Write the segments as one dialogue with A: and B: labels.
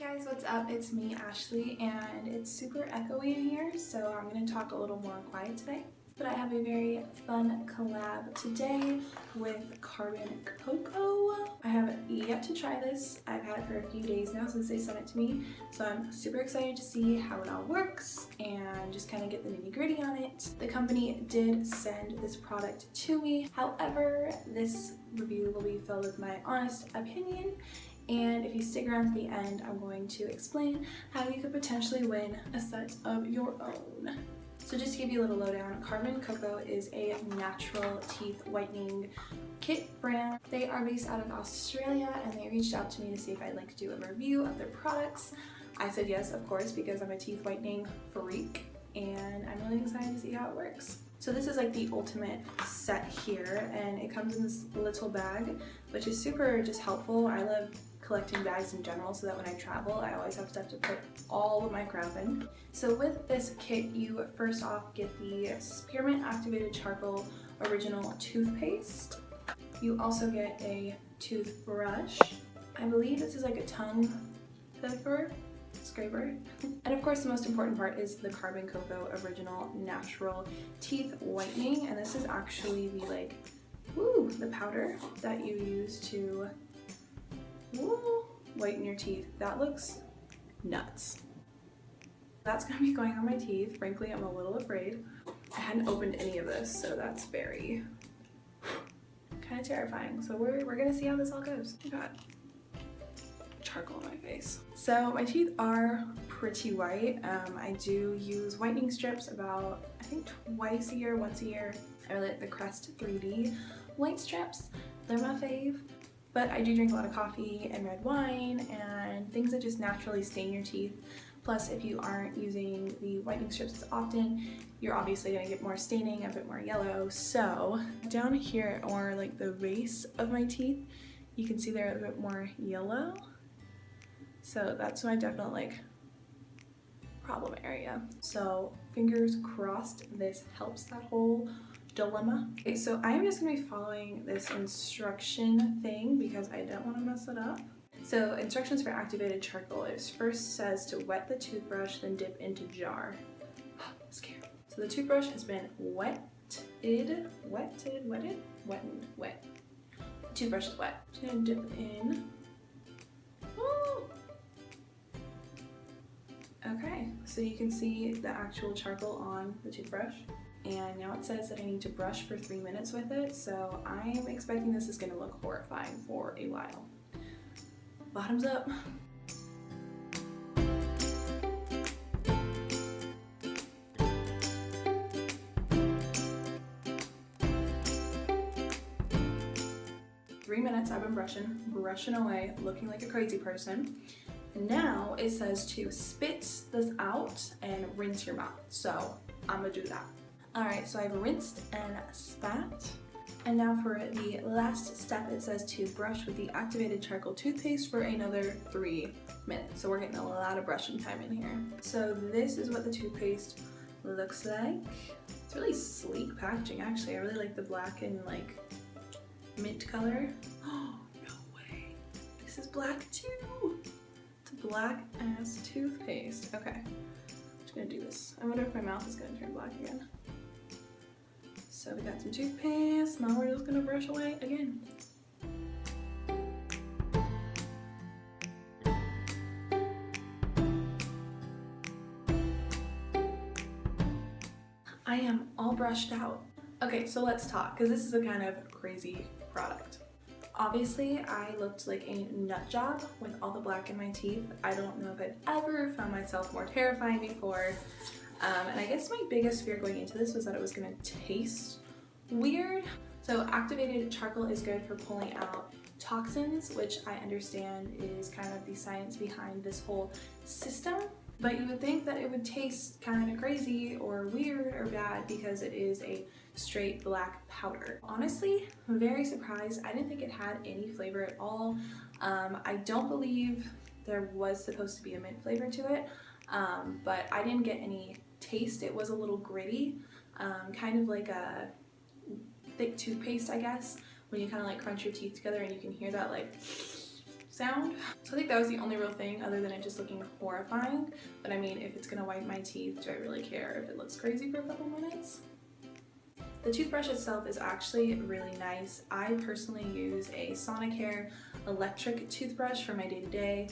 A: Guys, what's up? It's me, Ashley, and it's super echoey in here, so I'm going to talk a little more quiet today. But I have a very fun collab today with Carbon Coco. I have yet to try this. I've had it for a few days now since they sent it to me, so I'm super excited to see how it all works and just kind of get the nitty-gritty on it. The company did send this product to me. However, this review will be filled with my honest opinion. And if you stick around to the end, I'm going to explain how you could potentially win a set of your own. So just to give you a little lowdown, Carbon Coco is a natural teeth whitening kit brand. They are based out of Australia, and they reached out to me to see if I'd like to do a review of their products. I said yes, of course, because I'm a teeth whitening freak, and I'm really excited to see how it works. So this is like the ultimate set here, and it comes in this little bag, which is super just helpful. I love collecting bags in general so that when I travel, I always have stuff to put all of my crap in. So with this kit, you first off get the spearmint activated charcoal original toothpaste. You also get a toothbrush. I believe this is like a tongue scraper. And of course the most important part is the Carbon Coco original natural teeth whitening, and this is actually the powder that you use to whiten your teeth. That looks nuts. That's gonna be going on my teeth. Frankly, I'm a little afraid. I hadn't opened any of this, so that's very kind of terrifying. So we're gonna see how this all goes. I got charcoal on my face. So my teeth are pretty white. I do use whitening strips about, I think, twice a year, once a year. I really like the Crest 3D white strips. They're my fave. But I do drink a lot of coffee and red wine and things that just naturally stain your teeth. Plus, if you aren't using the whitening strips as often, you're obviously gonna get more staining, a bit more yellow. So down here, or like the base of my teeth, you can see they're a bit more yellow. So that's my definite problem area. So fingers crossed this helps that whole dilemma. Okay, so I am just gonna be following this instruction thing because I don't want to mess it up. So instructions for activated charcoal. It first says to wet the toothbrush, then dip into jar. Scared. So the toothbrush has been wetted. The toothbrush is wet. Just gonna dip in. Woo! Okay, so you can see the actual charcoal on the toothbrush. And now it says that I need to brush for 3 minutes with it, so I'm expecting this is going to look horrifying for a while. Bottoms up. Minutes I've been brushing away, looking like a crazy person. Now it says to spit this out and rinse your mouth, so I'm gonna do that. Alright, so I've rinsed and spat. And now for the last step, it says to brush with the activated charcoal toothpaste for another 3 minutes. So we're getting a lot of brushing time in here. So this is what the toothpaste looks like. It's really sleek packaging, actually. I really like the black and mint color. Oh, no way. This is black too. It's a black ass toothpaste. Okay, I'm just gonna do this. I wonder if my mouth is gonna turn black again. So we got some toothpaste, now we're just gonna brush away again. I am all brushed out. Okay, so let's talk, because this is a kind of crazy product. Obviously, I looked like a nut job with all the black in my teeth. I don't know if I've ever found myself more terrifying before. And I guess my biggest fear going into this was that it was gonna taste weird. So activated charcoal is good for pulling out toxins, which I understand is kind of the science behind this whole system. But you would think that it would taste kind of crazy or weird or bad because it is a straight black powder. Honestly, I'm very surprised. I didn't think it had any flavor at all. I don't believe there was supposed to be a mint flavor to it, but I didn't get any taste. It was a little gritty, kind of like a thick toothpaste, I guess, when you kind of crunch your teeth together and you can hear that sound. So I think that was the only real thing other than it just looking horrifying. But I mean, if it's gonna whiten my teeth, do I really care if it looks crazy for a couple minutes? The toothbrush itself is actually really nice. I personally use a Sonicare electric toothbrush for my day-to-day.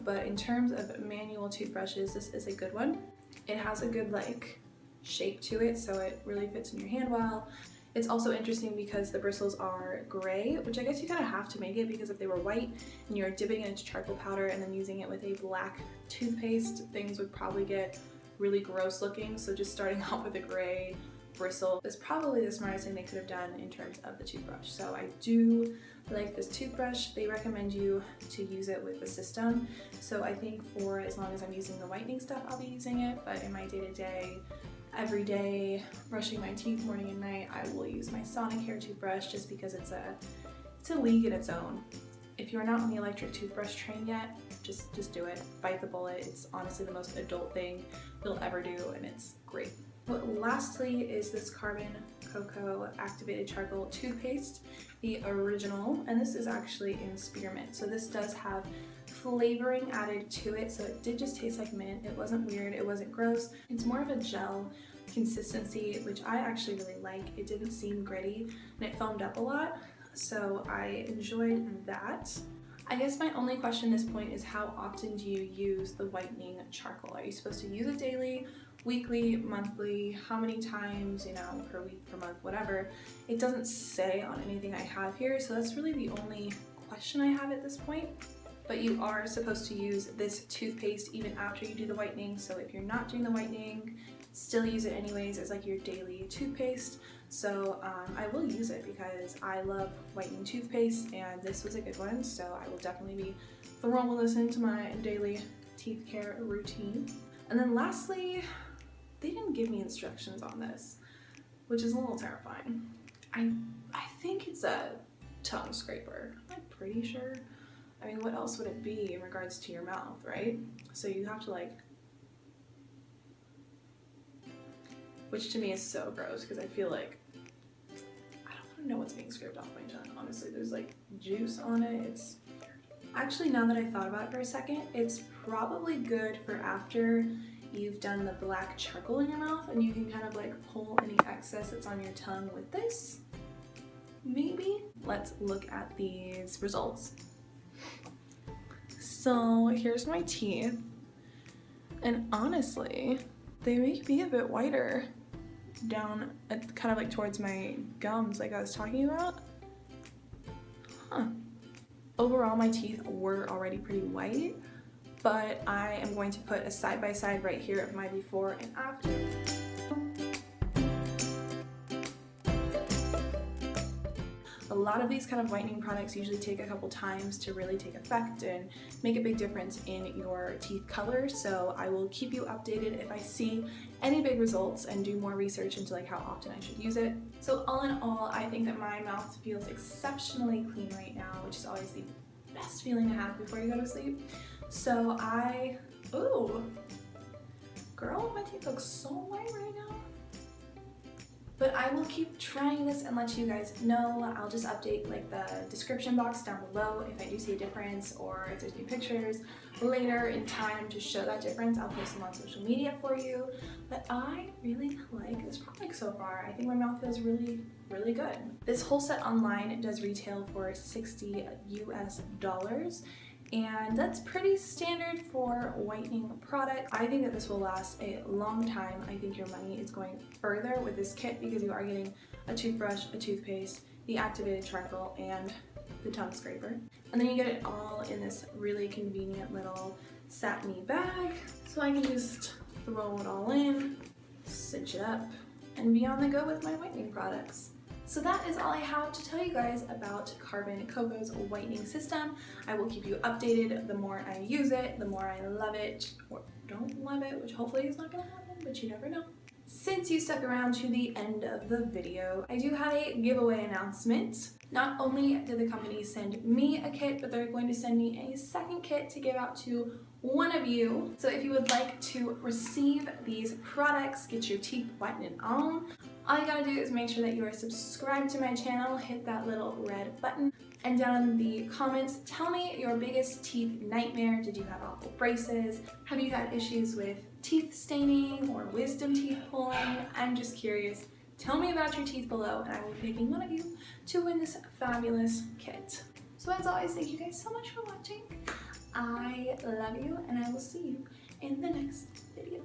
A: But in terms of manual toothbrushes, this is a good one. It has a good like shape to it, so it really fits in your hand well. It's also interesting because the bristles are gray, which I guess you kind of have to make it, because if they were white and you're dipping it into charcoal powder and then using it with a black toothpaste, things would probably get really gross looking. So just starting off with a gray bristle is probably the smartest thing they could have done in terms of the toothbrush. So I do like this toothbrush. They recommend you to use it with the system. So I think for as long as I'm using the whitening stuff, I'll be using it, but in my day-to-day, every day, brushing my teeth morning and night, I will use my Sonicare toothbrush just because it's a league in its own. If you're not on the electric toothbrush train yet, just do it. Bite the bullet. It's honestly the most adult thing you'll ever do, and it's great. But lastly is this Coco activated charcoal toothpaste, the original, and this is actually in spearmint. So this does have flavoring added to it, so it did just taste like mint. It wasn't weird, it wasn't gross. It's more of a gel consistency, which I actually really like. It didn't seem gritty and it foamed up a lot, so I enjoyed that. I guess my only question at this point is, how often do you use the whitening charcoal? Are you supposed to use it daily, weekly, monthly, how many times, you know, per week, per month, whatever? It doesn't say on anything I have here, so that's really the only question I have at this point. But you are supposed to use this toothpaste even after you do the whitening, so if you're not doing the whitening, still use it anyways as like your daily toothpaste. So I will use it because I love whitening toothpaste, and this was a good one, so I will definitely be throwing this into my daily teeth care routine. And then lastly, they didn't give me instructions on this, which is a little terrifying. I think it's a tongue scraper. I'm pretty sure. I mean, what else would it be in regards to your mouth, right? So you have to like, which to me is so gross because I feel like, I don't want to know what's being scraped off my tongue, honestly. There's like juice on it. It's actually, now that I thought about it for a second, it's probably good for after you've done the black charcoal in your mouth, and you can kind of like pull any excess that's on your tongue with this, maybe. Let's look at these results. So here's my teeth, and honestly, they make me a bit whiter down at kind of like towards my gums like I was talking about. Huh. Overall, my teeth were already pretty white, but I am going to put a side-by-side right here of my before and after. A lot of these kind of whitening products usually take a couple times to really take effect and make a big difference in your teeth color, so I will keep you updated if I see any big results and do more research into like how often I should use it. So all in all, I think that my mouth feels exceptionally clean right now, which is always the best feeling to have before you go to sleep. So ooh, girl, my teeth look so white right now. But I will keep trying this and let you guys know. I'll just update like the description box down below if I do see a difference, or if there's new pictures later in time to show that difference. I'll post them on social media for you. But I really like this product so far. I think my mouth feels really, really good. This whole set online does retail for $60 US. And that's pretty standard for whitening products. I think that this will last a long time. I think your money is going further with this kit because you are getting a toothbrush, a toothpaste, the activated charcoal, and the tongue scraper. And then you get it all in this really convenient little satiny bag. So I can just throw it all in, cinch it up, and be on the go with my whitening products. So that is all I have to tell you guys about Coco's whitening system. I will keep you updated. The more I use it, the more I love it, or don't love it, which hopefully is not gonna happen, but you never know. Since you stuck around to the end of the video, I do have a giveaway announcement. Not only did the company send me a kit, but they're going to send me a second kit to give out to one of you. So if you would like to receive these products, get your teeth whitening on, all you gotta do is make sure that you are subscribed to my channel, hit that little red button, And down in the comments, tell me your biggest teeth nightmare. Did you have awful braces? Have you had issues with teeth staining or wisdom teeth pulling? I'm just curious. Tell me about your teeth below and I will be picking one of you to win this fabulous kit. So as always, thank you guys so much for watching. I love you and I will see you in the next video.